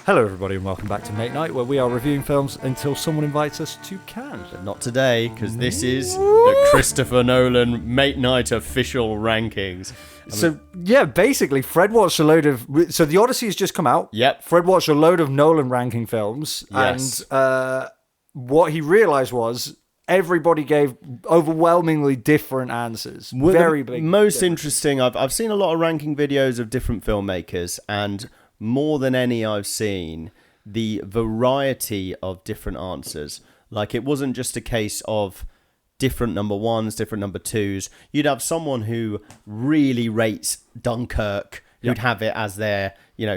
Hello everybody and welcome back to Mate Night, where we are reviewing films until someone invites us to Cannes. But not today, because this is the Christopher Nolan Mate Night official rankings. So, yeah, basically, Fred watched a load of... So, The Odyssey has just come out. Yep. Fred watched a load of Nolan ranking films. Yes. And what he realised was everybody gave overwhelmingly different answers. Very big. Most difference. interesting, I've seen a lot of ranking videos of different filmmakers, and more than any I've seen, the variety of different answers. Like, it wasn't just a case of different number ones, different number twos. You'd have someone who really rates Dunkirk, who'd have it as their,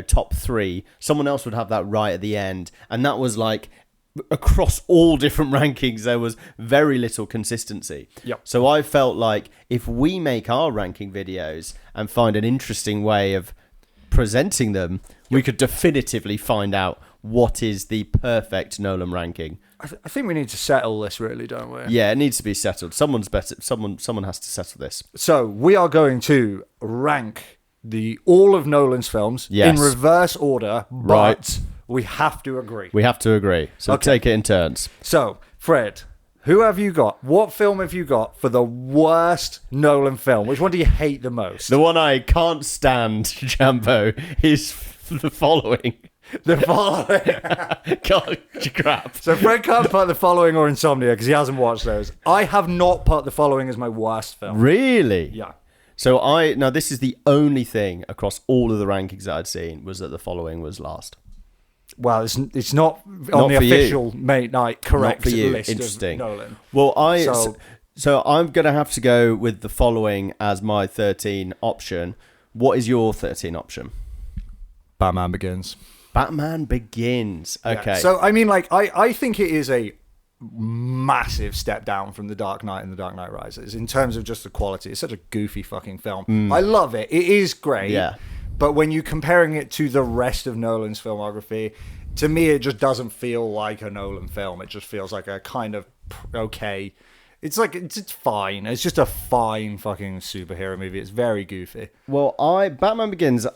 top three. Someone else would have that right at the end. And that was like, across all different rankings, there was very little consistency. Yep. So I felt like if we make our ranking videos and find an interesting way of presenting them, we could definitively find out what is the perfect Nolan ranking. I think we need to settle this, really, don't we? Yeah, it needs to be settled. Someone has to settle this. So we are going to rank all of Nolan's films in reverse order, but Right. we have to agree. We have to agree. So take it in turns. So, Fred, who have you got? What film have you got for the worst Nolan film? Which one do you hate the most? The one I can't stand, Jambo, is the following. The Following. God, crap. So Fred can't put The Following or Insomnia because he hasn't watched those. I have not put The Following as my worst film. Really? Yeah. So now this is the only thing across all of the rankings that I'd seen was that the following was last. Well, it's not on the official Mate Night correct list Interesting. of Nolan. Well, so I'm going to have to go with the following as my 13 option. What is your 13 option? Batman Begins. Batman Begins. Okay. Yeah. So, I mean, I think it is a massive step down from The Dark Knight and The Dark Knight Rises in terms of just the quality. It's such a goofy fucking film. I love it. It is great. Yeah. But when you're comparing it to the rest of Nolan's filmography, to me, it just doesn't feel like a Nolan film. It just feels like a kind of okay. It's like, it's fine. It's just a fine fucking superhero movie. It's very goofy. Well, Batman Begins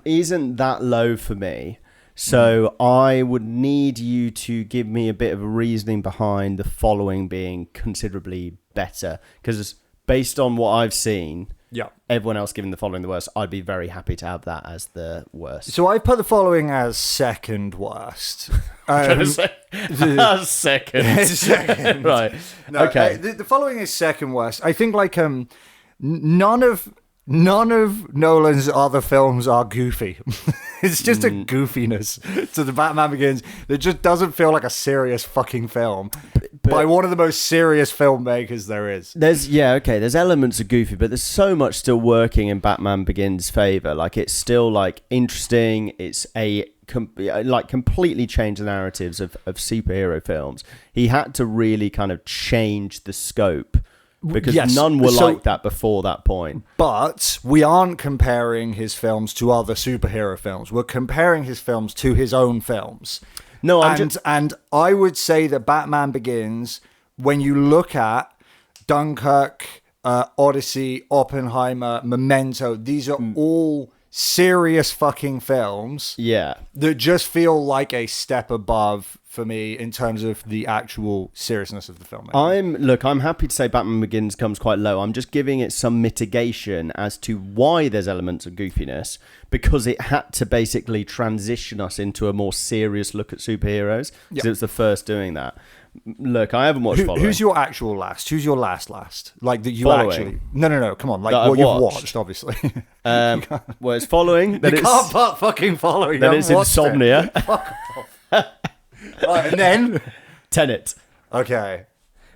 isn't that low for me. So I would need you to give me a bit of a reasoning behind the following being considerably better. Because based on what I've seen, everyone else giving the following the worst, I'd be very happy to have that as the worst. So I put the following as second worst. Second. Second. Right. No, okay. The following is second worst. I think none of Nolan's other films are goofy. It's just a goofiness to the Batman Begins that just doesn't feel like a serious fucking film by one of the most serious filmmakers there is. There's elements of goofy, but there's so much still working in Batman Begins' favor. Like, it's still like interesting. It's completely changed the narratives of superhero films. He had to really kind of change the scope, because none were like that before that point. But we aren't comparing his films to other superhero films. We're comparing his films to his own films. No, and I would say that Batman Begins, when you look at Dunkirk, Odyssey, Oppenheimer, Memento, these are all serious fucking films. Yeah. That just feel like a step above for me in terms of the actual seriousness of the film. I'm happy to say Batman Begins comes quite low. I'm just giving it some mitigation as to why there's elements of goofiness, because it had to basically transition us into a more serious look at superheroes, because it was the first doing that. Look, I haven't watched Following. Who's your actual last? Who's your last? Like, that you Following. Actually... No, come on. Like, what you've watched, obviously. Well, it's Following. Then you can't put fucking Following. Then it's Insomnia. Fuck off. Right, and then? Tenet. Okay.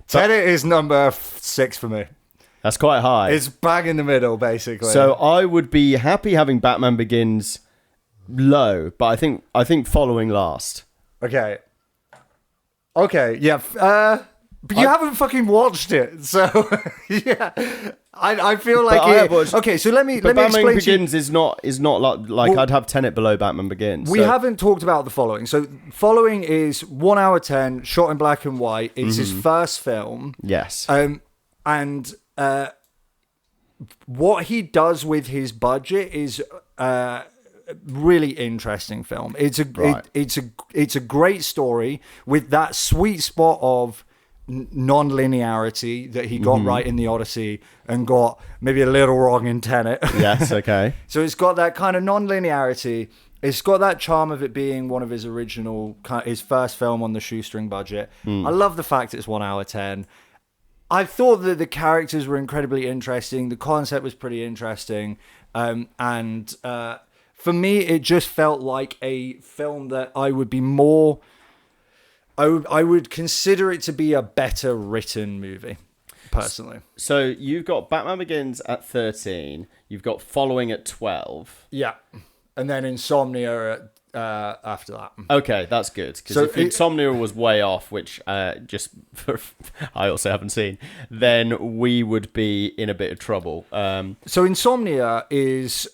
Tenet is number 6 for me. That's quite high. It's bang in the middle, basically. So I would be happy having Batman Begins low, but I think Following last. Okay, yeah. But you haven't fucking watched it, so yeah. I feel like okay. So let me Batman explain. Begins is not like I'd have Tenet below Batman Begins. We haven't talked about the Following. So Following is 1 hour 10, shot in black and white. It's his first film. Yes. And what he does with his budget is really interesting film. It's a Right. it's a great story with that sweet spot of non-linearity that he got right in the Odyssey and got maybe a little wrong in Tenet. Yes, okay. So it's got that kind of non-linearity. It's got that charm of it being one of his his first film on the shoestring budget. I love the fact it's 1 hour 10. I thought that the characters were incredibly interesting. The concept was pretty interesting. And for me, it just felt like a film that I would be more... I would consider it to be a better written movie, personally. So you've got Batman Begins at 13. You've got Following at 12. Yeah. And then Insomnia after that. Okay, that's good. Because if Insomnia was way off, which I also haven't seen, then we would be in a bit of trouble. So Insomnia is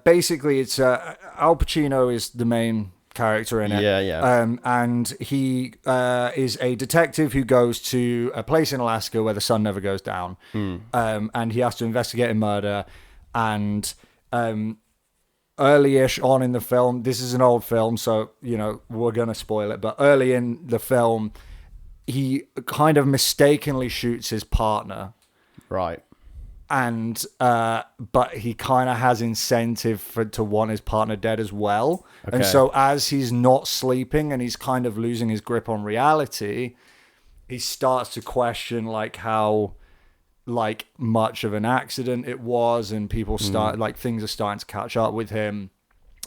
basically it's Al Pacino is the main character in it. Yeah. And he is a detective who goes to a place in Alaska where the sun never goes down. And he has to investigate a murder. And early-ish on in the film, this is an old film, so, we're going to spoil it, but early in the film, he kind of mistakenly shoots his partner. Right. And but he kind of has incentive to want his partner dead as well. Okay. And so as he's not sleeping and he's kind of losing his grip on reality, he starts to question how much of an accident it was, and people start things are starting to catch up with him.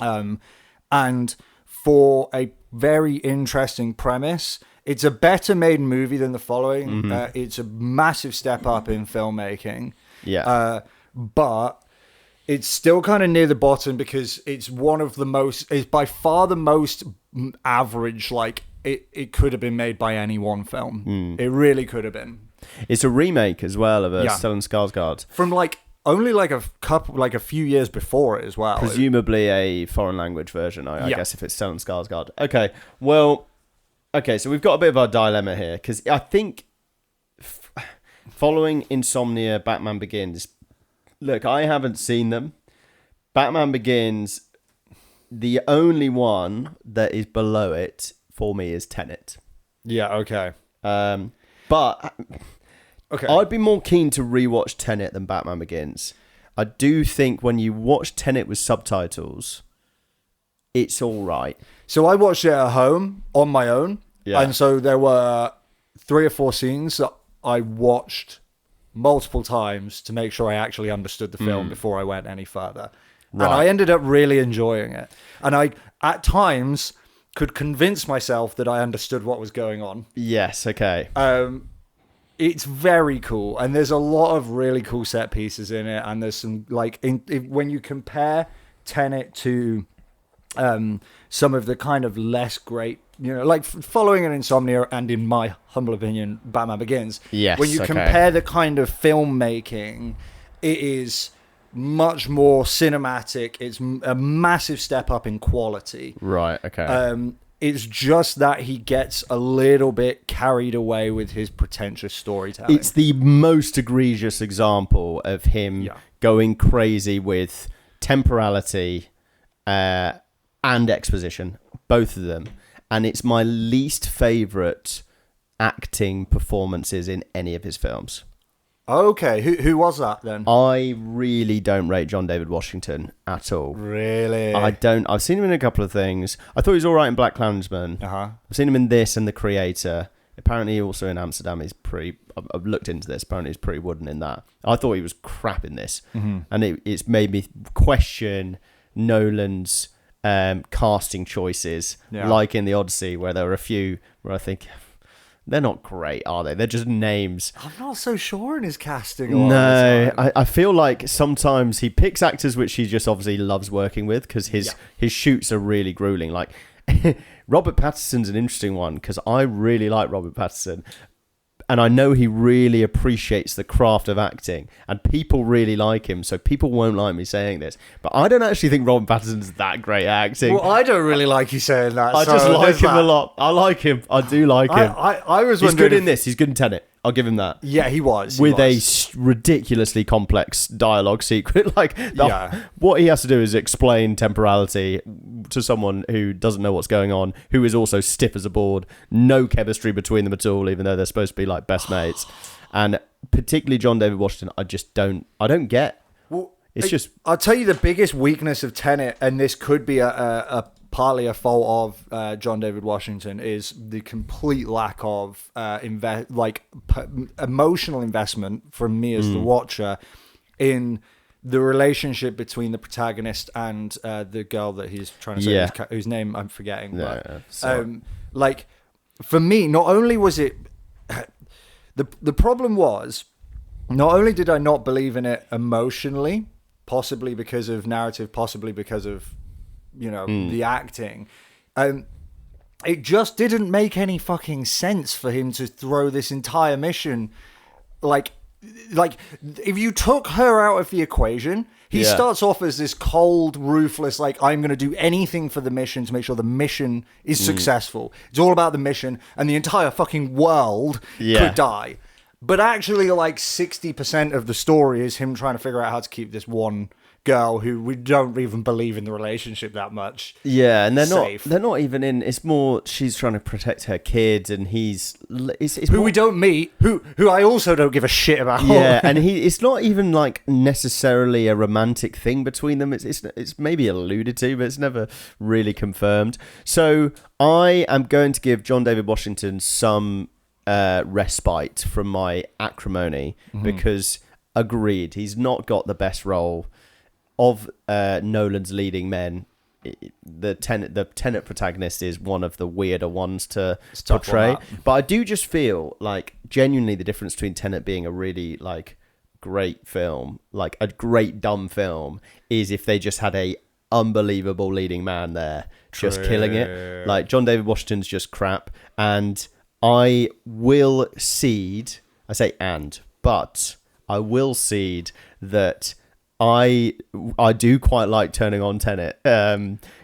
And for a very interesting premise, it's a better made movie than The Following. It's a massive step up in filmmaking. Yeah. But it's still kind of near the bottom because it's by far the most average. It could have been made by any one film. It really could have been. It's a remake as well of Stellan Skarsgård. From only a few years before it as well. Presumably a foreign language version, I guess, if it's Stellan Skarsgård. Okay, well, so we've got a bit of a dilemma here because I think Following Insomnia, Batman Begins. Look, I haven't seen them. Batman Begins, the only one that is below it for me is Tenet. Yeah, okay. But okay. I'd be more keen to rewatch Tenet than Batman Begins. I do think when you watch Tenet with subtitles, it's all right. So I watched it at home on my own. Yeah. And so there were 3 or 4 scenes that I watched multiple times to make sure I actually understood the film before I went any further. Right. And I ended up really enjoying it. And I, at times, could convince myself that I understood what was going on. Yes, okay. It's very cool. And there's a lot of really cool set pieces in it. And there's some, when you compare Tenet to some of the kind of less great, Following an Insomnia and, in my humble opinion, Batman Begins. Yes, when you compare the kind of filmmaking, it is much more cinematic. It's a massive step up in quality. Right, okay. It's just that he gets a little bit carried away with his pretentious storytelling. It's the most egregious example of him going crazy with temporality and exposition, both of them. And it's my least favourite acting performances in any of his films. Okay, who was that then? I really don't rate John David Washington at all. Really? I don't. I've seen him in a couple of things. I thought he was all right in Black Klansman. Uh-huh. I've seen him in this and The Creator. Apparently also in Amsterdam he's pretty... I've looked into this. Apparently he's pretty wooden in that. I thought he was crap in this. Mm-hmm. And it's made me question Nolan's casting choices, like in the Odyssey, where there were a few where I think they're not great, are they? They're just names. I'm not so sure in his casting. No, I feel like sometimes he picks actors which he just obviously loves working with because his shoots are really grueling. Like Robert Pattinson's an interesting one because I really like Robert Pattinson. And I know he really appreciates the craft of acting, and people really like him, so people won't like me saying this. But I don't actually think Robert Pattinson's that great at acting. Well, I don't really like you saying that. I just like him a lot. I like him. I do like him. I was He's wondering good in this. He's good in Tenet. I'll give him that. Yeah, he was. With a ridiculously complex dialogue secret. What he has to do is explain temporality to someone who doesn't know what's going on, who is also stiff as a board, no chemistry between them at all, even though they're supposed to be like best mates. And particularly John David Washington, I don't get. Well, I'll tell you the biggest weakness of Tenet, and this could be a partly a fault of John David Washington, is the complete lack of emotional investment from me as the watcher in the relationship between the protagonist and the girl that he's trying to say, whose name I'm forgetting. For me, not only was it the problem was, not only did I not believe in it emotionally, possibly because of narrative, possibly because of the acting. It just didn't make any fucking sense for him to throw this entire mission. Like if you took her out of the equation, he starts off as this cold, ruthless, like, I'm going to do anything for the mission to make sure the mission is successful. It's all about the mission, and the entire fucking world could die. But actually, like, 60% of the story is him trying to figure out how to keep this one girl who we don't even believe in the relationship that much. Yeah, and safe. They're not even in. It's more she's trying to protect her kids, and it's who more, we don't meet, who I also don't give a shit about. Yeah, and it's not even like necessarily a romantic thing between them. It's maybe alluded to, but it's never really confirmed. So I am going to give John David Washington some respite from my acrimony because agreed, he's not got the best role of Nolan's leading men. The Tenet protagonist is one of the weirder ones to portray. But I do just feel like genuinely the difference between Tenet being a really like great film, like a great dumb film, is if they just had a unbelievable leading man there just killing it. Like John David Washington's just crap, and I will cede. I say but I will cede that I do quite like turning on Tenet.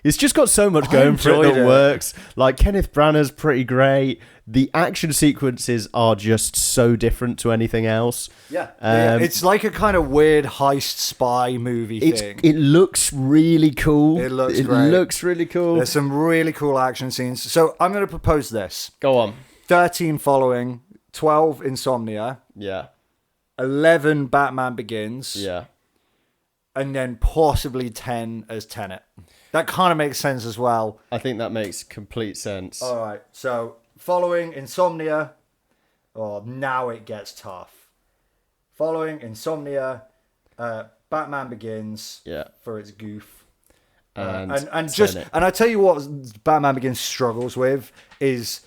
It's just got so much going for it that works. Like Kenneth Branagh's pretty great. The action sequences are just so different to anything else. Yeah, it's like a kind of weird heist spy movie thing. It looks really cool. It looks great. It looks really cool. There's some really cool action scenes. So I'm going to propose this. Go on. 13 Following, 12 Insomnia. Yeah. 11 Batman Begins. Yeah. And then possibly 10 as Tenet. That kind of makes sense as well. I think that makes complete sense. All right. So, Following Insomnia. Oh, now it gets tough. Following Insomnia. Batman Begins. Yeah. For its goof. And I tell you what Batman Begins struggles with is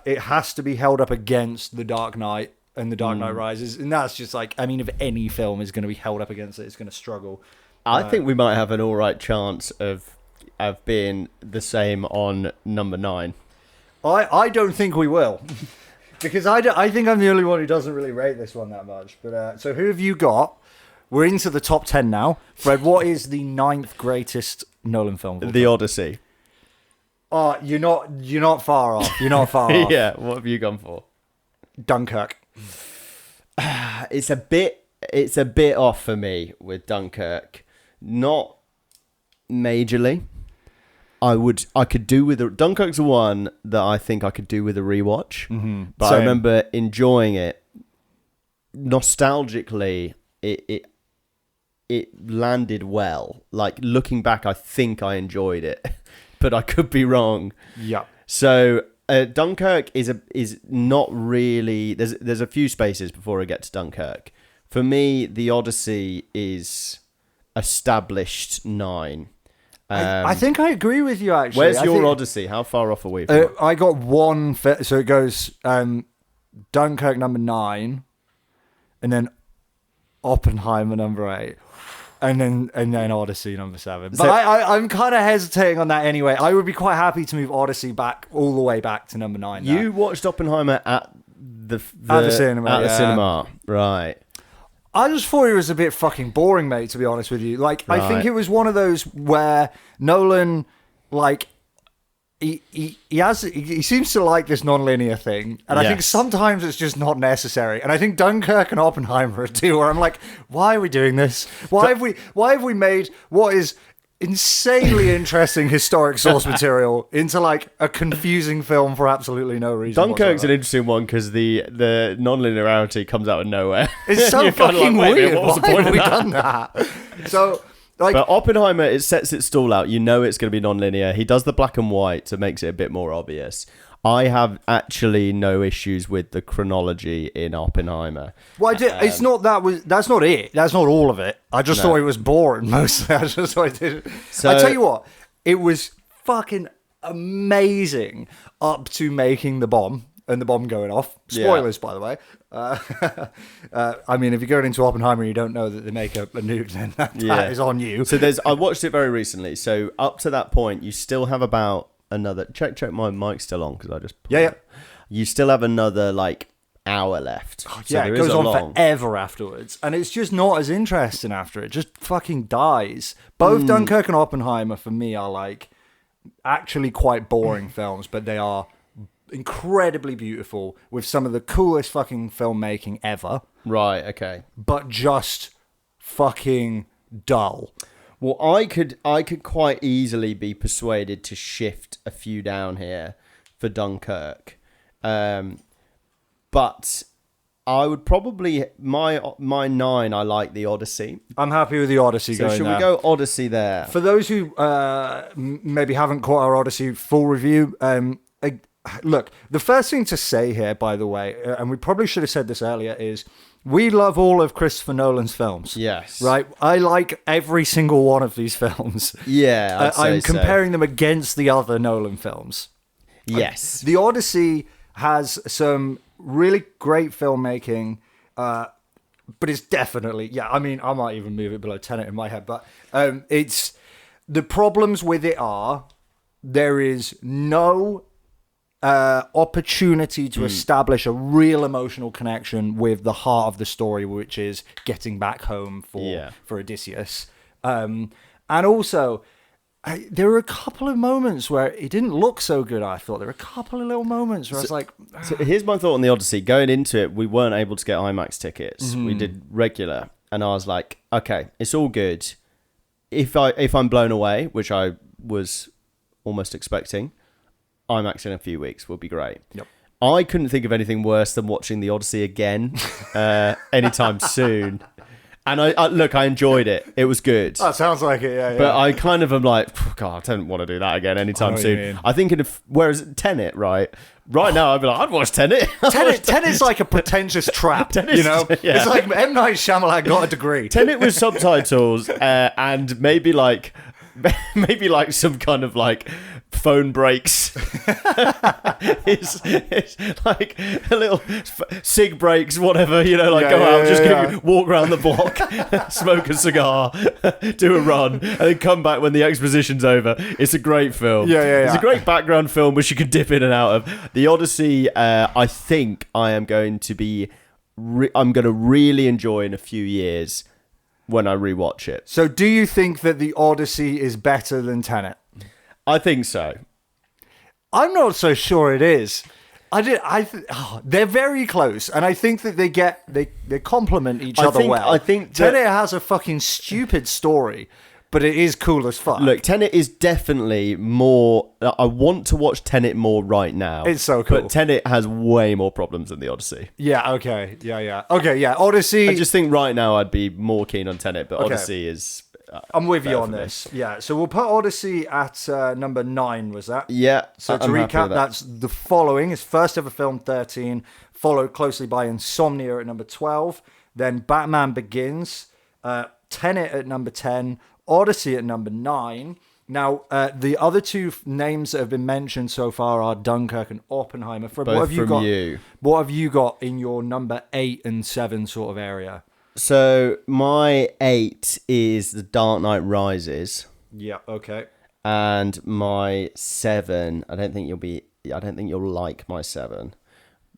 it has to be held up against The Dark Knight and The Dark Knight Rises, and that's just like, I mean, if any film is going to be held up against it, it's going to struggle. I think we might have an all right chance of being the same on number 9. I don't think we will, because I think I'm the only one who doesn't really rate this one that much. But so who have you got? We're into the top 10 now. Fred, what is the 9th greatest Nolan film? The Odyssey. Oh, you're not far off. You're not far off. Yeah, what have you gone for? Dunkirk. It's a bit off for me with Dunkirk. Not majorly. I could do with Dunkirk's the one that I think I could do with a rewatch. Mm-hmm. But I remember enjoying it nostalgically. It landed well. Like looking back, I think I enjoyed it, but I could be wrong. Yeah. So Dunkirk is not really. There's a few spaces before I get to Dunkirk. For me, the Odyssey is established 9. I think I agree with you, actually. Where's your Odyssey? How far off are we from it? I got one. So it goes Dunkirk number 9, and then Oppenheimer number 8. And then Odyssey number 7. But I'm kind of hesitating on that anyway. I would be quite happy to move Odyssey back all the way back to number 9. You watched Oppenheimer at the cinema. At the cinema, right? I just thought it was a bit fucking boring, mate, to be honest with you. Like, right. I think it was one of those where Nolan, like, he seems to like this non-linear thing, and I think sometimes it's just not necessary. And I think Dunkirk and Oppenheimer are too, where I'm like, why are we doing this? Why have we made what is insanely interesting historic source material into like a confusing film for absolutely no reason? Dunkirk's an interesting one because the non-linearity comes out of nowhere. It's so fucking weird. Why have we done that? So. Like, but Oppenheimer, it sets its stall out. You know it's going to be non-linear. He does the black and white, so it makes it a bit more obvious. I have actually no issues with the chronology in Oppenheimer. Well, it's not that's not it. That's not all of it. I just thought it was boring mostly. I just thought it did. So, I tell you what, it was fucking amazing up to making the bomb. And the bomb going off. Spoilers, by the way. I mean, if you're going into Oppenheimer and you don't know that they make a nuke, then that is on you. So I watched it very recently. So up to that point, you still have about another... Check my mic's still on because I just... Yeah. You still have another, like, hour left. Oh, yeah, it goes on forever afterwards. And it's just not as interesting after it. Just fucking dies. Both Dunkirk and Oppenheimer, for me, are, like, actually quite boring films, but they are... incredibly beautiful with some of the coolest fucking filmmaking ever. Right, okay. But just fucking dull. Well, I could quite easily be persuaded to shift a few down here for Dunkirk. But I would probably my 9 I like the Odyssey. I'm happy with the Odyssey going there. So should we go Odyssey there? For those who maybe haven't caught our Odyssey full review, look, the first thing to say here, by the way, and we probably should have said this earlier, is we love all of Christopher Nolan's films. Yes. Right? I like every single one of these films. Yeah, I'm comparing them against the other Nolan films. Yes. The Odyssey has some really great filmmaking, but it's definitely, I mean, I might even move it below Tenet in my head, but it's, the problems with it are, there is no opportunity to establish a real emotional connection with the heart of the story, which is getting back home for Odysseus. And also, there were a couple of moments where it didn't look so good, I thought. There were a couple of little moments where I was like... So here's my thought on the Odyssey. Going into it, we weren't able to get IMAX tickets. Mm-hmm. We did regular. And I was like, okay, it's all good. If I'm blown away, which I was almost expecting... IMAX in a few weeks will be great. Yep. I couldn't think of anything worse than watching the Odyssey again anytime soon. And I enjoyed it. It was good. That sounds like it, yeah. But I kind of am like, God, I don't want to do that again anytime soon. I think whereas Tenet, right now, I'd be like, I'd watch Tenet. Tenet's like a pretentious trap, you know? Yeah. It's like M. Night Shyamalan got a degree. Tenet with subtitles and maybe like some kind of like phone breaks. it's like a little cig breaks, whatever, you know, like walk around the block, smoke a cigar, do a run, and then come back when the exposition's over. It's a great film. It's a great background film which you can dip in and out of. The Odyssey, I think I am going to I'm going to really enjoy in a few years when I rewatch it. So do you think that the Odyssey is better than Tenet? I think so. I'm not so sure it is. They're very close, and I think that they complement each other well. I think Tenet has a fucking stupid story, but it is cool as fuck. Look, Tenet is definitely more... I want to watch Tenet more right now. It's so cool. But Tenet has way more problems than the Odyssey. Yeah, okay. Yeah. Okay, yeah, Odyssey... I just think right now I'd be more keen on Tenet, but Odyssey is... I'm with you on this. Yeah, so we'll put Odyssey at number 9, was that? Yeah. So to recap, that's The Following, his first ever film, 13, followed closely by Insomnia at number 12, then Batman Begins, Tenet at number 10, Odyssey at number 9. Now, the other two names that have been mentioned so far are Dunkirk and Oppenheimer. What have you got in your number 8 and 7 sort of area? So my 8 is The Dark Knight Rises. Yeah, okay. And my 7, I don't think you'll like my 7.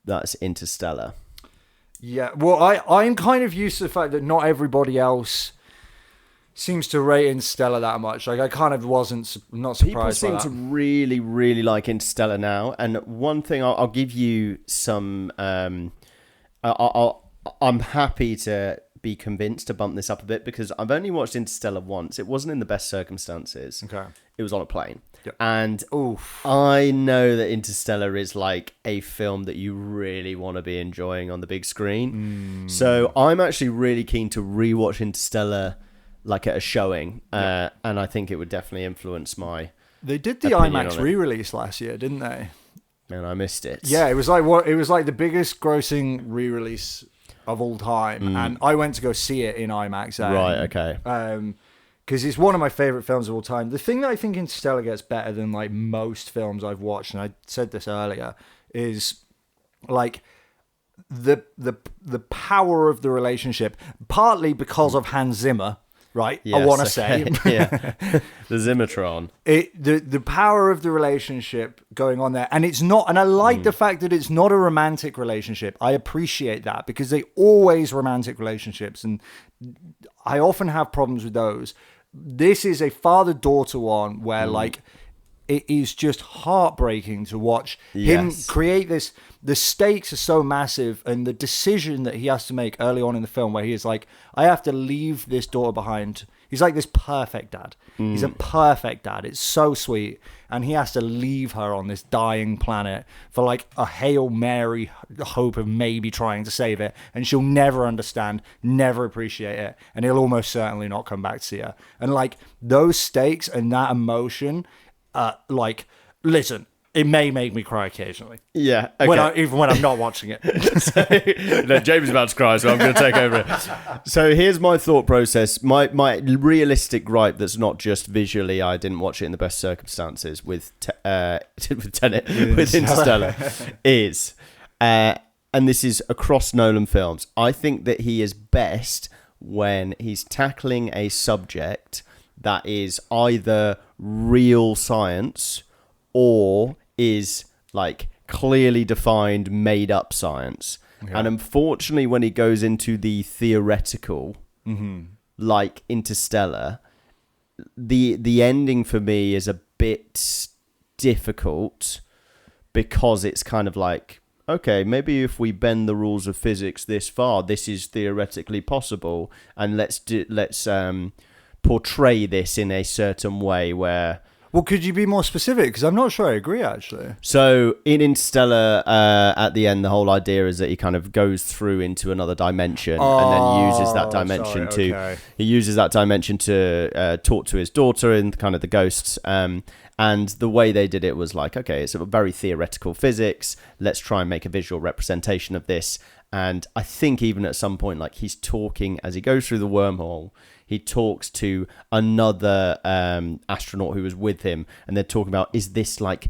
That's Interstellar. Yeah, well, I'm kind of used to the fact that not everybody else seems to rate Interstellar that much. Like, I kind of not surprised by that. People seem to really, really like Interstellar now. And one thing, I'll give you some... I'm happy to be convinced to bump this up a bit, because I've only watched Interstellar once. It wasn't in the best circumstances. Okay. It was on a plane. Yep. And I know that Interstellar is like a film that you really want to be enjoying on the big screen. So I'm actually really keen to rewatch Interstellar like at a showing. And I think it would definitely influence my They did the IMAX re-release last year, didn't they? And I missed it. Yeah, it was like the biggest grossing re-release of all time, and I went to go see it in IMAX. Right, okay. Because it's one of my favorite films of all time. The thing that I think Interstellar gets better than like most films I've watched, and I said this earlier, is like the power of the relationship, partly because of Hans Zimmer. Right, yes, I want to say, the Zimmertron. The power of the relationship going on there, and it's not. And I like the fact that it's not a romantic relationship. I appreciate that, because they always romantic relationships, and I often have problems with those. This is a father-daughter one where like it is just heartbreaking to watch him create this. The stakes are so massive, and the decision that he has to make early on in the film, where he is like, I have to leave this daughter behind. He's like this perfect dad. He's a perfect dad. It's so sweet. And he has to leave her on this dying planet for like a Hail Mary hope of maybe trying to save it. And she'll never understand, never appreciate it. And he'll almost certainly not come back to see her. And like those stakes and that emotion, like, listen, it may make me cry occasionally. Yeah. Okay. Even when I'm not watching it. James is about to cry, so I'm going to take over it. So here's my thought process. My realistic gripe that's not just visually, I didn't watch it in the best circumstances with Tenet, with Interstellar, is, and this is across Nolan films, I think that he is best when he's tackling a subject that is either real science or is like clearly defined made up science. And unfortunately, when he goes into the theoretical, like Interstellar, the ending for me is a bit difficult, because it's kind of like, okay, maybe if we bend the rules of physics this far, this is theoretically possible, and let's portray this in a certain way where... Well, could you be more specific? Because I'm not sure I agree, actually. So in Interstellar, at the end, the whole idea is that he kind of goes through into another dimension, and then uses that dimension he uses that dimension to talk to his daughter and kind of the ghosts. And the way they did it was like, okay, it's a very theoretical physics. Let's try and make a visual representation of this. And I think even at some point, like he's talking as he goes through the wormhole, he talks to another astronaut who was with him, and they're talking about, is this like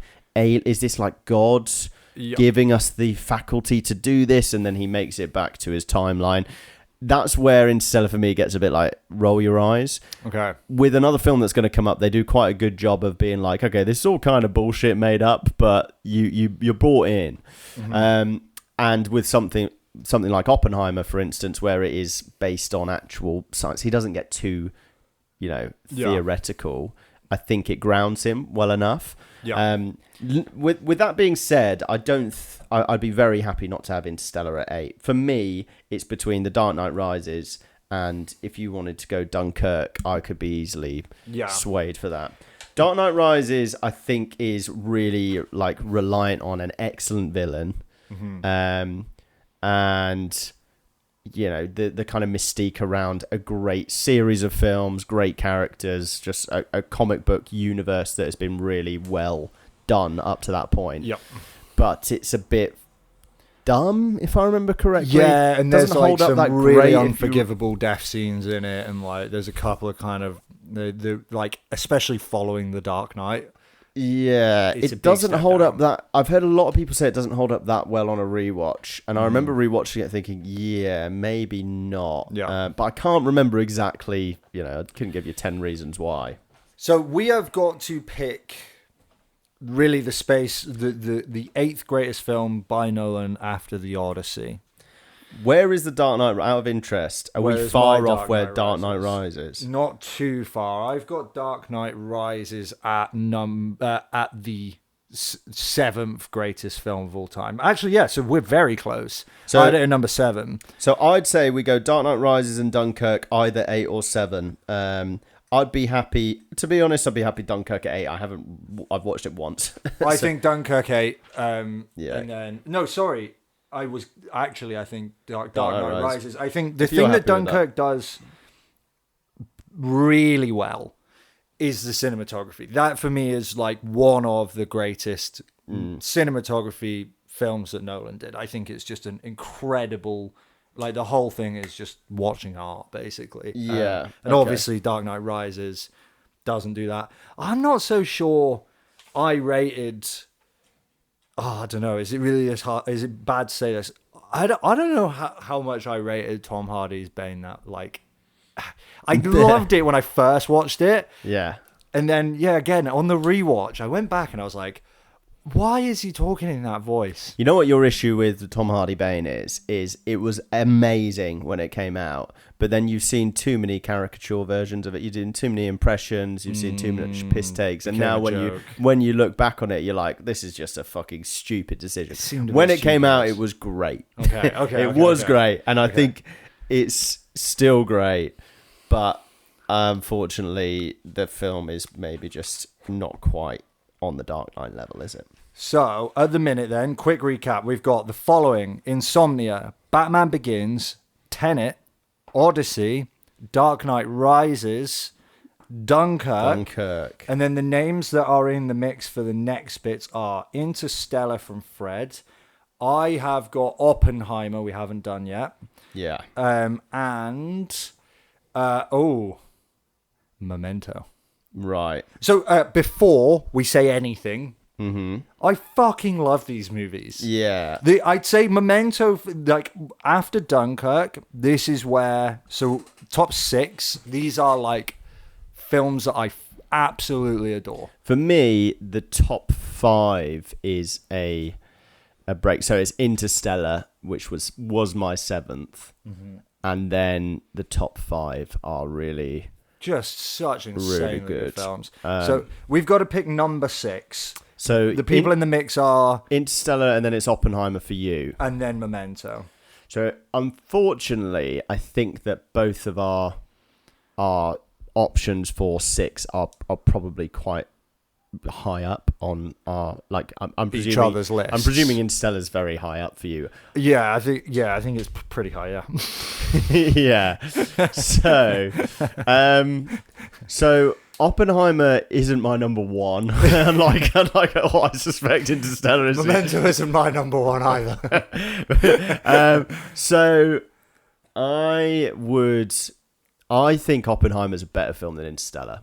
God giving us the faculty to do this? And then he makes it back to his timeline. That's where Interstellar for me gets a bit like, roll your eyes. Okay. With another film that's going to come up, they do quite a good job of being like, okay, this is all kind of bullshit made up, but you're brought in. And with something like Oppenheimer, for instance, where it is based on actual science, he doesn't get too, theoretical. I think it grounds him well enough. With that being said, I'd be very happy not to have Interstellar at 8. For me, it's between The Dark Knight Rises, and if you wanted to go Dunkirk, I could be easily swayed for that. Dark Knight Rises, I think, is really like reliant on an excellent villain. And the kind of mystique around a great series of films, great characters, just a comic book universe that has been really well done up to that point. But it's a bit dumb, if I remember correctly. Yeah, and there's like some really unforgivable death scenes in it, and like there's a couple of kind of the like, especially following The Dark Knight. Yeah, it doesn't hold up that... I've heard a lot of people say it doesn't hold up that well on a rewatch. And I remember rewatching it thinking, yeah, maybe not. But I can't remember exactly, I couldn't give you 10 reasons why. So we have got to pick really the 8th greatest film by Nolan after the Odyssey. Where is the Dark Knight, out of interest? Are we far off where Dark Knight Rises? Not too far. I've got Dark Knight Rises at the seventh greatest film of all time. Actually, yeah, so we're very close. So I had it at number 7. So I'd say we go Dark Knight Rises and Dunkirk, either 8 or 7. I'd be happy, to be honest, I'd be happy Dunkirk at 8. I've watched it once. I think Dunkirk 8. Yeah. And then, no, sorry. I think Dark Knight Rises. I think the If you're thing that happy with Dunkirk does really well is the cinematography. That for me is like one of the greatest cinematography films that Nolan did. I think it's just an incredible, like the whole thing is just watching art basically. Yeah. And obviously Dark Knight Rises doesn't do that. I'm not so sure I rated, I don't know, is it really as hard, is it bad to say this? I don't know how much I rated Tom Hardy's Bane. That like I loved it when I first watched it. Yeah. And then, again, on the rewatch, I went back and I was like, why is he talking in that voice? You know what your issue with Tom Hardy Bane is it was amazing when it came out, but then you've seen too many caricature versions of it. You've seen too many impressions. You've seen too much piss takes. And now when you look back on it, you're like, this is just a fucking stupid decision. When it came out, it was great. Okay. It was great. And I think it's still great. But unfortunately, the film is maybe just not quite on the Dark Knight level, is it? So, at the minute then, quick recap. We've got The Following, Insomnia, Batman Begins, Tenet, Odyssey, Dark Knight Rises, Dunkirk. And then the names that are in the mix for the next bits are Interstellar from Fred. I have got Oppenheimer, we haven't done yet. Yeah. And Memento. Right. So before we say anything, I fucking love these movies. Yeah. I'd say Memento, like after Dunkirk, this is where, so top 6, these are like films that I absolutely adore. For me, the top 5 is a break. So it's Interstellar, which was my 7th. And then the top 5 are really just such insanely good films. So we've got to pick number 6. So the people in the mix are Interstellar, and then it's Oppenheimer for you, and then Memento. So unfortunately, I think that both of our options for 6 are probably quite high up on our, like, I'm presuming each other's lists. I'm presuming Interstellar's very high up for you. Yeah, I think it's pretty high. Yeah. Yeah. So Oppenheimer isn't my number 1. Unlike what I suspect Interstellar is. Memento isn't my number 1 either. So I think Oppenheimer's a better film than Interstellar.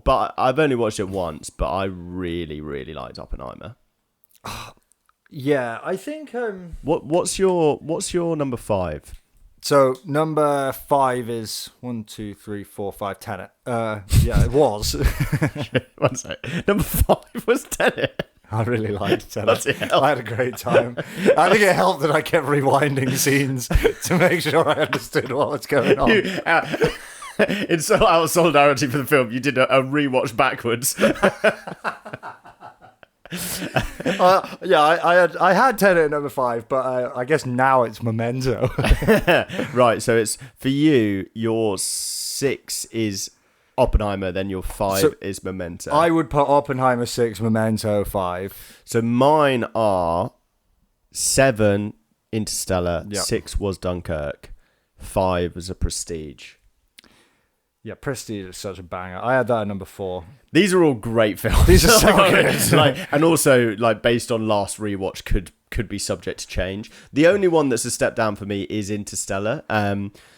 But I've only watched it once, but I really, really liked Oppenheimer. Yeah, I think. What's your number 5? So number 5 is 1, 2, 3, 4, 5 Tenet. Yeah, it was. One sec. Number 5 was Tenet. I really liked Tenet. I had a great time. I think it helped that I kept rewinding scenes to make sure I understood what was going on. In out of solidarity for the film, you did a rewatch backwards. I had Tenet at number 5, but I guess now it's Memento. Right, so it's for you. Your 6 is Oppenheimer, then your 5 is Memento. I would put Oppenheimer 6, Memento 5. So mine are 7 Interstellar, 6 was Dunkirk, 5 was a Prestige. Yeah, Prestige is such a banger. I had that at number 4. These are all great films. These are so good. And also, like, based on last rewatch, could be subject to change. The only one that's a step down for me is Interstellar.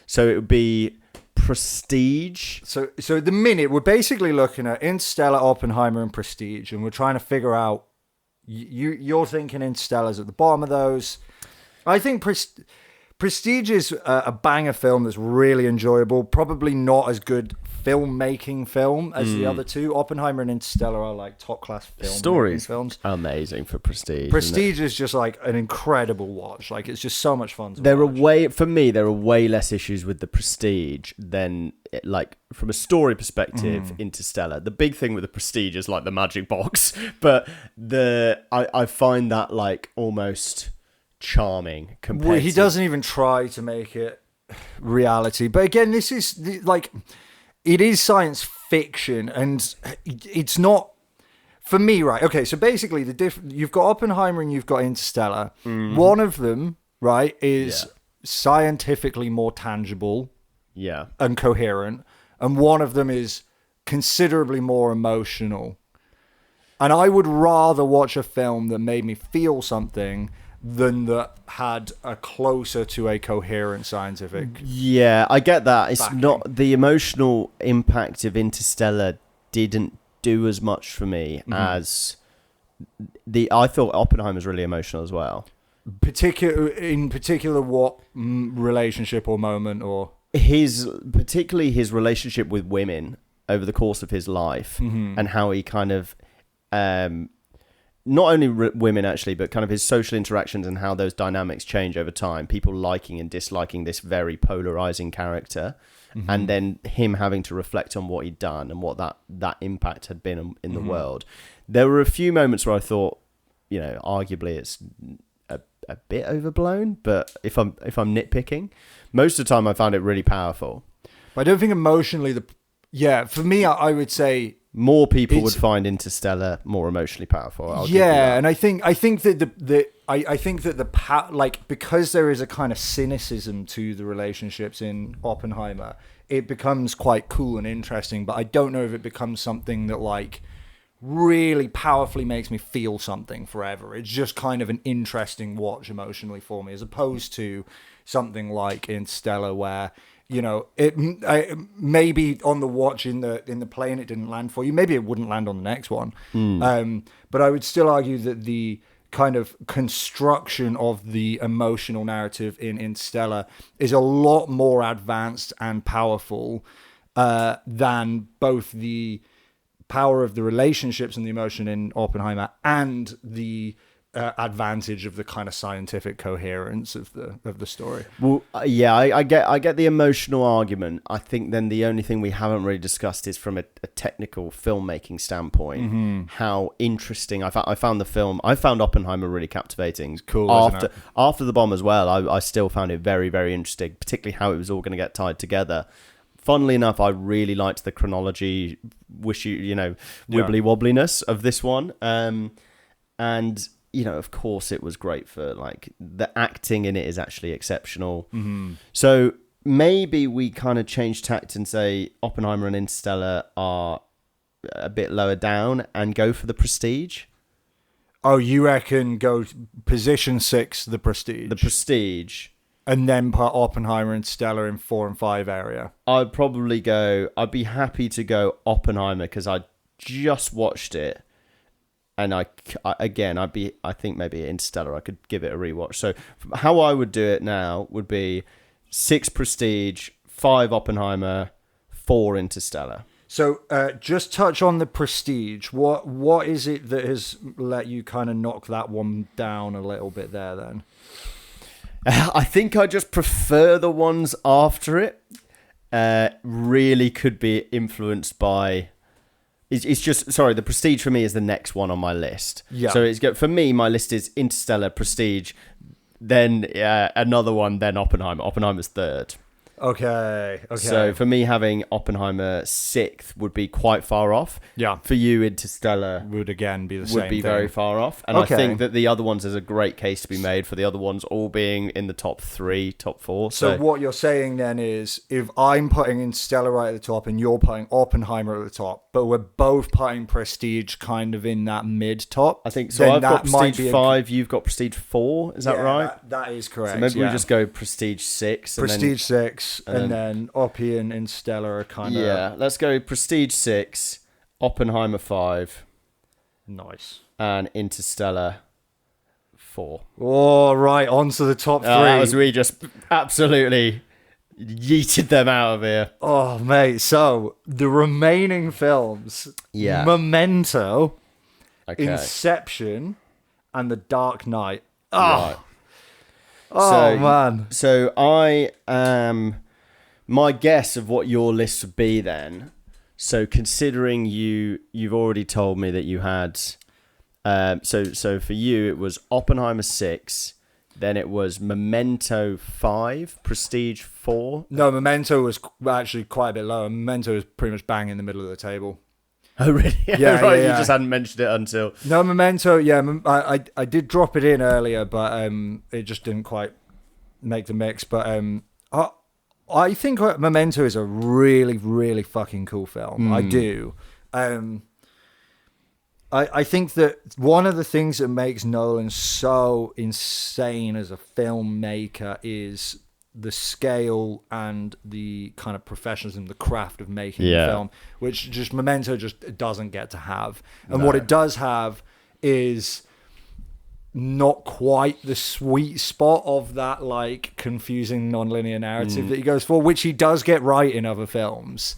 So it would be Prestige. So at the minute, we're basically looking at Interstellar, Oppenheimer, and Prestige, and we're trying to figure out. You're thinking Interstellar's at the bottom of those. I think Prestige is a banger film that's really enjoyable. Probably not as good filmmaking film as the other two. Oppenheimer and Interstellar are like top class films. Amazing for Prestige. Prestige is just like an incredible watch. Like it's just so much fun to watch. There are way less issues with the Prestige than like from a story perspective. Interstellar. The big thing with the Prestige is like the magic box, but I find that like almost charming compared. Well, he doesn't even try to make it reality, but again, this is like it is science fiction, and it's not for me, right? Okay, so basically you've got Oppenheimer and you've got Interstellar. One of them, right, is scientifically more tangible, and coherent, and one of them is considerably more emotional. And I would rather watch a film that made me feel something than that had a closer to a coherent scientific. Yeah, I get that. It's backing. not the emotional impact of Interstellar didn't do as much for me as I thought Oppenheimer's really emotional as well. In particular, what relationship or moment or particularly his relationship with women over the course of his life, and how he kind of not only women actually, but kind of his social interactions and how those dynamics change over time. People liking and disliking this very polarizing character, and then him having to reflect on what he'd done and what that impact had been in the world. There were a few moments where I thought, arguably it's a bit overblown, but if I'm nitpicking, most of the time I found it really powerful. But I don't think emotionally for me, I would say more people would find Interstellar more emotionally powerful. And I think that because there is a kind of cynicism to the relationships in Oppenheimer, it becomes quite cool and interesting. But I don't know if it becomes something that like really powerfully makes me feel something forever. It's just kind of an interesting watch emotionally for me, as opposed to something like Interstellar where, maybe on the watch in the plane it didn't land for you. Maybe it wouldn't land on the next one. But I would still argue that the kind of construction of the emotional narrative in Interstellar is a lot more advanced and powerful than both the power of the relationships and the emotion in Oppenheimer and the advantage of the kind of scientific coherence of the story. Well, I get the emotional argument. I think then the only thing we haven't really discussed is from a technical filmmaking standpoint, how interesting I found the film. I found Oppenheimer really captivating. It's cool, after the bomb as well. I still found it very, very interesting, particularly how it was all going to get tied together. Funnily enough, I really liked the chronology, wibbly wobbliness of this one, and. Of course, it was great for like the acting in it is actually exceptional. So maybe we kind of change tact and say Oppenheimer and Interstellar are a bit lower down and go for the Prestige. Oh, you reckon go position 6, the Prestige? The Prestige. And then put Oppenheimer and Interstellar in 4 and 5 area? I'd be happy to go Oppenheimer because I just watched it. And I think maybe Interstellar, I could give it a rewatch. So how I would do it now would be 6 Prestige, 5 Oppenheimer, 4 Interstellar. So just touch on the Prestige. What is it that has let you kind of knock that one down a little bit there then? I think I just prefer the ones after it. Really could be influenced by... It's just, sorry, the Prestige for me is the next one on my list. Yeah. So for me, my list is Interstellar, Prestige, then another one, then Oppenheimer. Oppenheimer's third. Okay. So for me, having Oppenheimer 6th would be quite far off. Yeah. For you, Interstellar would again be the same. Would be very far off. And I think that the other ones, there's a great case to be made for the other ones all being in the top 3, top 4. So what you're saying then is, if I'm putting Interstellar right at the top and you're putting Oppenheimer at the top, but we're both putting Prestige kind of in that mid top. I think so. I've got Prestige 5. You've got Prestige 4. Is that right? That is correct. So maybe we just go Prestige 6. Prestige 6. And then Oppie and Interstellar are kind of... Yeah, let's go Prestige 6, Oppenheimer 5. Nice. And Interstellar 4. Oh, right, on to the top 3. That was we just absolutely yeeted them out of here. Oh, mate. So, the remaining films. Yeah. Memento, Okay. Inception, and The Dark Knight. Oh, Right. oh man. So I my guess of what your list would be then. So considering you've already told me that you had, so for you it was Oppenheimer 6, then it was Memento 5, Prestige 4. No, Memento was actually quite a bit lower. Memento was pretty much bang in the middle of the table. Oh really? Yeah, Right. yeah. You just hadn't mentioned it until. No, Memento. Yeah, I did drop it in earlier, but it just didn't quite make the mix. But I think Memento is a really, really fucking cool film. I do. I think that one of the things that makes Nolan so insane as a filmmaker is the scale and the kind of professionalism, the craft of making the film, which just Memento just doesn't get to have. And what it does have is not quite the sweet spot of that like confusing non-linear narrative that he goes for, which he does get right in other films.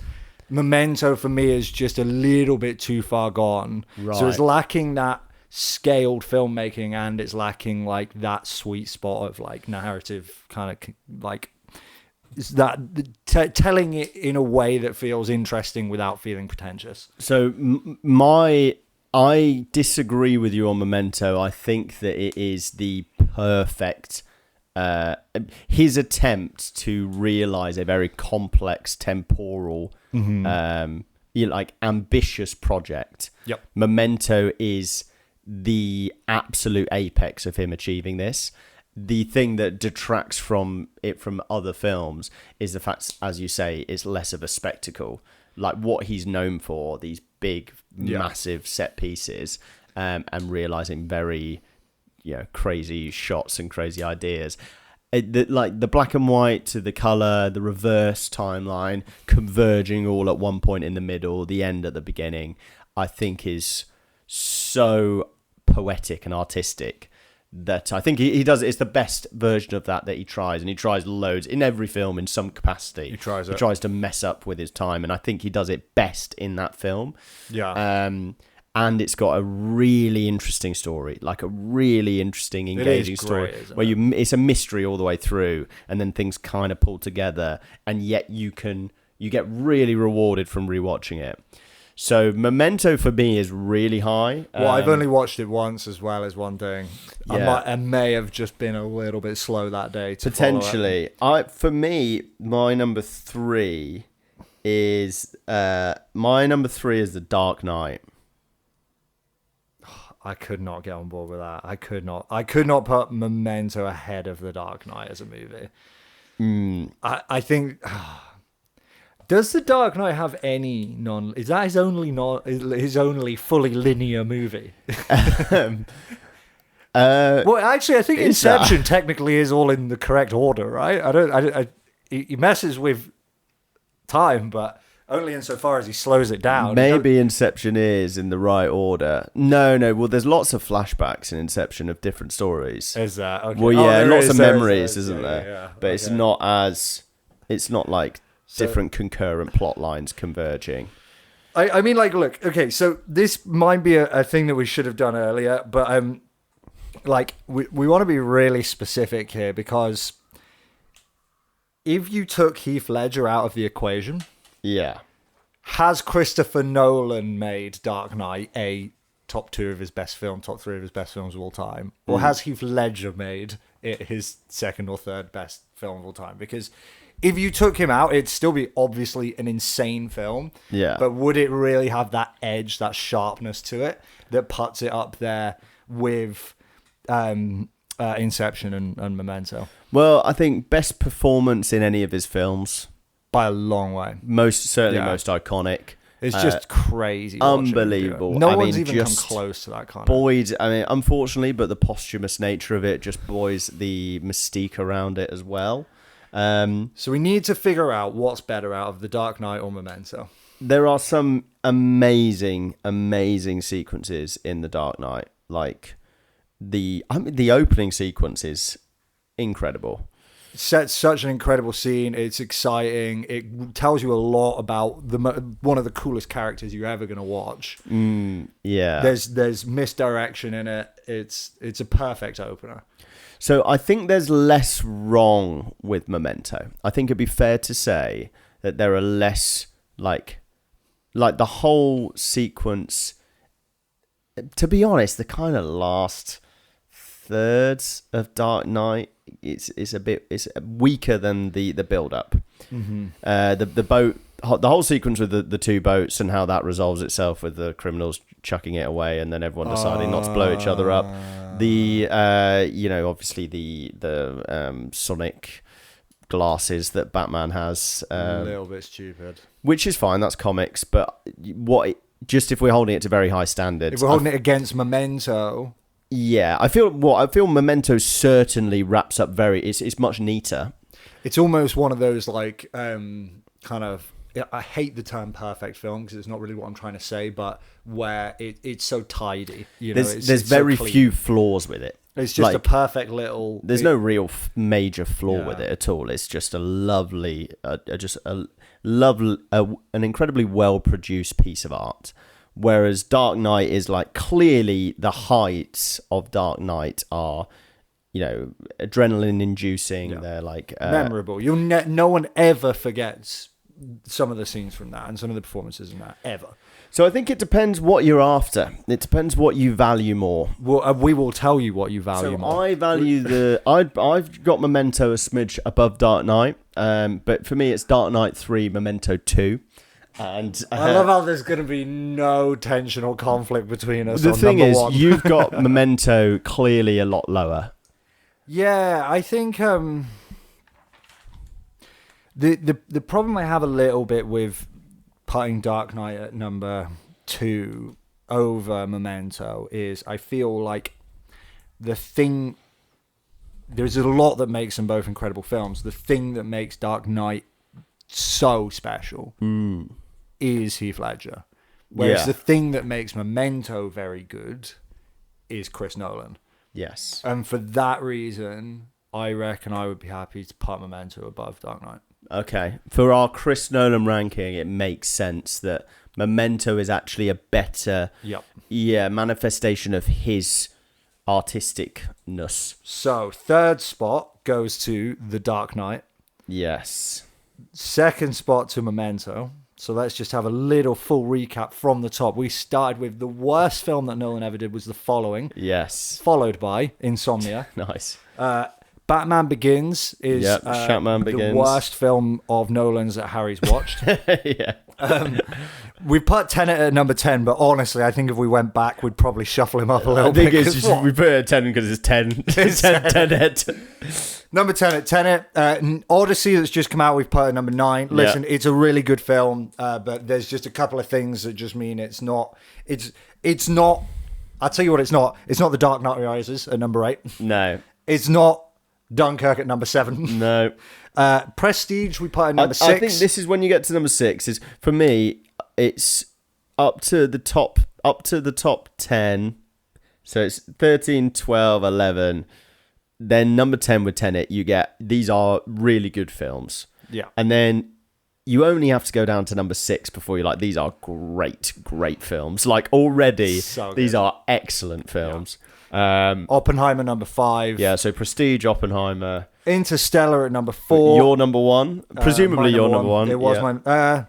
Memento for me is just a little bit too far gone. Right. So it's lacking that scaled filmmaking, and it's lacking like that sweet spot of like narrative kind of like is that telling it in a way that feels interesting without feeling pretentious. So I disagree with you on Memento. I think that it is the perfect his attempt to realize a very complex temporal like ambitious project. Yep. Memento is the absolute apex of him achieving this. The thing that detracts from it from other films is the fact, as you say, it's less of a spectacle. Like what he's known for, these big, massive set pieces, and realizing very, crazy shots and crazy ideas. Like the black and white to the color, the reverse timeline, converging all at one point in the middle, the end at the beginning, I think is so poetic and artistic that I think he does. It's the best version of that he tries, and he tries loads in every film in some capacity. He tries to mess up with his time, and I think he does it best in that film. Yeah. And it's got a really interesting story, like a really interesting, engaging story, where it's a mystery all the way through, and then things kind of pull together, and yet you get really rewarded from rewatching it. So Memento for me is really high. Well, I've only watched it once as well as one thing. Yeah. I may have just been a little bit slow that day. Potentially. For me, my number three is The Dark Knight. I could not get on board with that. I could not put Memento ahead of The Dark Knight as a movie. I think... Does The Dark Knight have any is that his only fully linear movie? Well, actually, I think Inception technically is all in the correct order, right? He messes with time, but only insofar as he slows it down. Maybe Inception is in the right order. No. Well, there's lots of flashbacks in Inception of different stories. Is that okay? Well, yeah, lots of memories, isn't there? Yeah. But it's not like different concurrent plot lines converging. I mean, like, look, okay, so this might be a thing that we should have done earlier, but like we want to be really specific here, because if you took Heath Ledger out of the equation, has Christopher Nolan made Dark Knight a top 2 of his best film, top 3 of his best films of all time, or has Heath Ledger made it his second or third best film of all time? Because if you took him out, it'd still be obviously an insane film. Yeah. But would it really have that edge, that sharpness to it that puts it up there with Inception and Memento? Well, I think best performance in any of his films. By a long way. Most iconic. It's just crazy. Unbelievable. No one's even come close to that kind of... unfortunately, but the posthumous nature of it just buoys the mystique around it as well. So we need to figure out what's better out of The Dark Knight or Memento. There are some amazing sequences in The Dark Knight. Like the opening sequence is incredible. sets such an incredible scene. It's exciting. It tells you a lot about one of the coolest characters you're ever going to watch. Yeah. There's misdirection in it. It's a perfect opener. So I think there's less wrong with Memento. I think it'd be fair to say that there are less like the whole sequence. To be honest, the kind of last thirds of Dark Knight, it's weaker than the build up. The boat, the whole sequence with the two boats and how that resolves itself with the criminals chucking it away and then everyone deciding not to blow each other up. The obviously the sonic glasses that Batman has, a little bit stupid, which is fine. That's comics, but just if we're holding it to very high standards, if we're holding it against Memento. Yeah, I feel Memento certainly wraps up it's much neater. It's almost one of those like kind of, I hate the term perfect film because it's not really what I'm trying to say, but where it's so tidy. There's very few flaws with it. It's just a perfect little. There's no real major flaw with it at all. It's just a lovely, an incredibly well produced piece of art. Whereas Dark Knight is like clearly the heights of Dark Knight are, adrenaline inducing. Yeah. They're like memorable. No one ever forgets some of the scenes from that and some of the performances in that ever. So I think it depends what you're after. It depends what you value more. Well, we will tell you what you value more. I value I've got Memento a smidge above Dark Knight, but for me it's Dark Knight 3, Memento 2. And I love how there's going to be no tension or conflict between us. The thing is, one. You've got Memento clearly a lot lower. Yeah, I think the problem I have a little bit with putting Dark Knight at number 2 over Memento is I feel like there's a lot that makes them both incredible films. The thing that makes Dark Knight so special is Heath Ledger. Whereas the thing that makes Memento very good is Chris Nolan. Yes. And for that reason, I reckon I would be happy to put Memento above Dark Knight. Okay. For our Chris Nolan ranking, it makes sense that Memento is actually a better manifestation of his artisticness. So, third spot goes to The Dark Knight. Yes. Second spot to Memento. So let's just have a little full recap from the top. We started with the worst film that Nolan ever did was The Following. Yes. Followed by Insomnia. Nice. Batman Begins is the worst film of Nolan's that Harry's watched. Yeah. We put Tenet at number 10, but honestly, I think if we went back, we'd probably shuffle him up a little bit. I think it's just, we put it at 10 because it's 10. It's 10. Number 10 at Tenet. Odyssey that's just come out, we've put at number 9. Listen, it's a really good film, but there's just a couple of things that just mean it's not. I'll tell you what it's not. It's not The Dark Knight Rises at number 8. No. It's not Dunkirk at number 7. No. Prestige, we put at number 6. I think this is when you get to number 6. Is for me, it's up to the top 10. So it's 13, 12, 11. Then number 10 with Tenet, you get these are really good films. Yeah. And then you only have to go down to number 6 before you're like, these are great films. Like already, these are excellent films. Yeah. Oppenheimer number 5. Yeah, so Prestige, Oppenheimer. Interstellar at number 4. Your number 1? Presumably your number 1. It was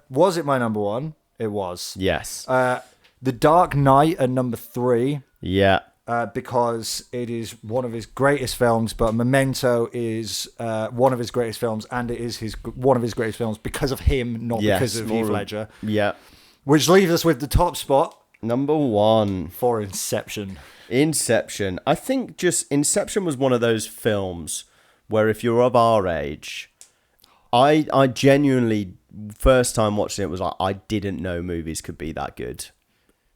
was it my number 1? It was. Yes. The Dark Knight at number 3. Yeah. Because it is one of his greatest films, but Memento is one of his greatest films, and it is one of his greatest films because of him, not because of Heath Ledger. Yeah. Which leaves us with the top spot. Number 1. For Inception. Inception. I think just Inception was one of those films where if you're of our age, I genuinely, first time watching it was like, I didn't know movies could be that good.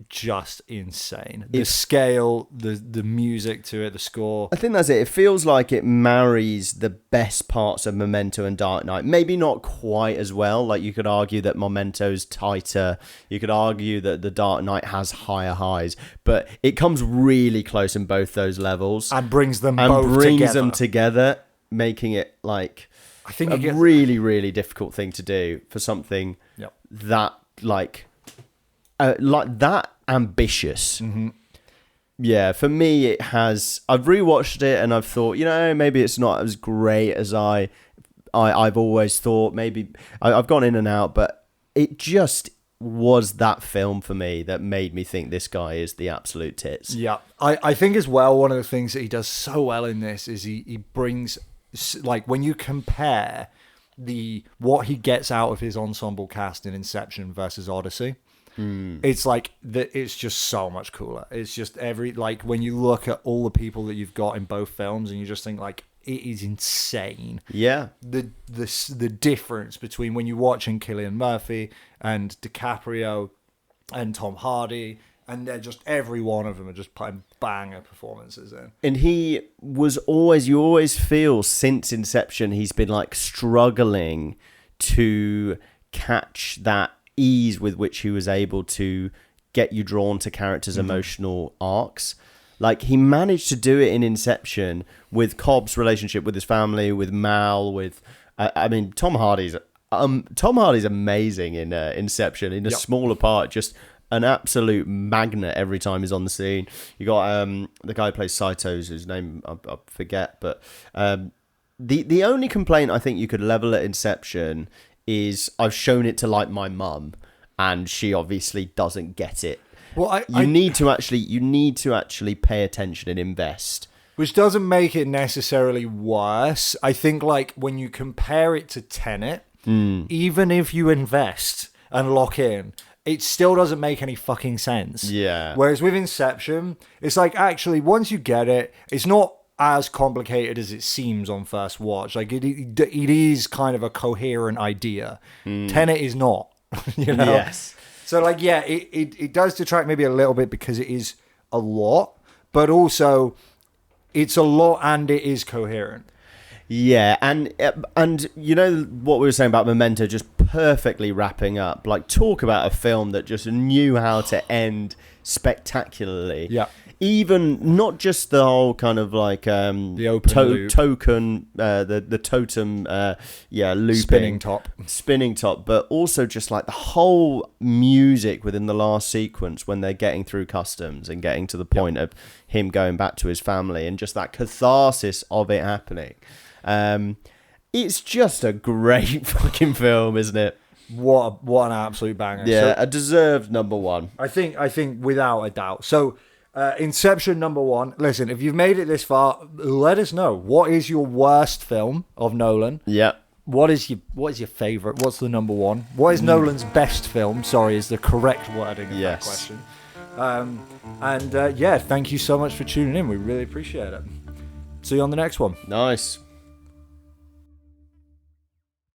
Just insane. The scale, the music to it, the score. I think that's it. It feels like it marries the best parts of Memento and Dark Knight. Maybe not quite as well. Like you could argue that Memento's tighter. You could argue that the Dark Knight has higher highs. But it comes really close in both those levels. And brings them both together. making it like I think a really, really difficult thing to do for something that like that ambitious. Mm-hmm. Yeah, for me, it has. I've rewatched it and I've thought, maybe it's not as great as I've always thought. Maybe I've gone in and out, but it just was that film for me that made me think this guy is the absolute tits. Yeah, I think as well, one of the things that he does so well in this is he brings, like, when you compare what he gets out of his ensemble cast in Inception versus Odyssey. It's like it's just so much cooler. It's just when you look at all the people that you've got in both films, and you just think like it is insane. Yeah, the difference between when you're watching Cillian Murphy and DiCaprio and Tom Hardy, and they're just every one of them are just putting banger performances in. And he was you always feel since Inception he's been like struggling to catch that ease with which he was able to get you drawn to characters' emotional arcs. Like, he managed to do it in Inception with Cobb's relationship with his family, with Mal, with Tom Hardy's amazing in Inception. In a smaller part, just an absolute magnet every time he's on the scene. You got the guy who plays Saito's, whose name I forget, but the only complaint I think you could level at Inception is I've shown it to like my mum, and she obviously doesn't get it. Well, you need to actually pay attention and invest, which doesn't make it necessarily worse. I think like when you compare it to Tenet, even if you invest and lock in, it still doesn't make any fucking sense. Yeah. Whereas with Inception, it's like actually once you get it, it's not as complicated as it seems on first watch. Like it is kind of a coherent idea. Tenet is not. Yes. So like it does detract maybe a little bit because it is a lot, but also it's a lot and it is coherent. Yeah, and what we were saying about Memento just perfectly wrapping up. Like, talk about a film that just knew how to end spectacularly. Yeah. Even not just the whole kind of like the open token, the totem, looping spinning top, but also just like the whole music within the last sequence when they're getting through customs and getting to the point of him going back to his family, and just that catharsis of it happening. It's just a great fucking film, isn't it? What an absolute banger! Yeah, a deserved number one. I think without a doubt. So. Inception number one. Listen, if you've made it this far, let us know. What is your worst film of Nolan? Yeah. What is your favorite? What's the number one? What is Nolan's best film? Sorry, is the correct wording of that question. Thank you so much for tuning in. We really appreciate it. See you on the next one. Nice.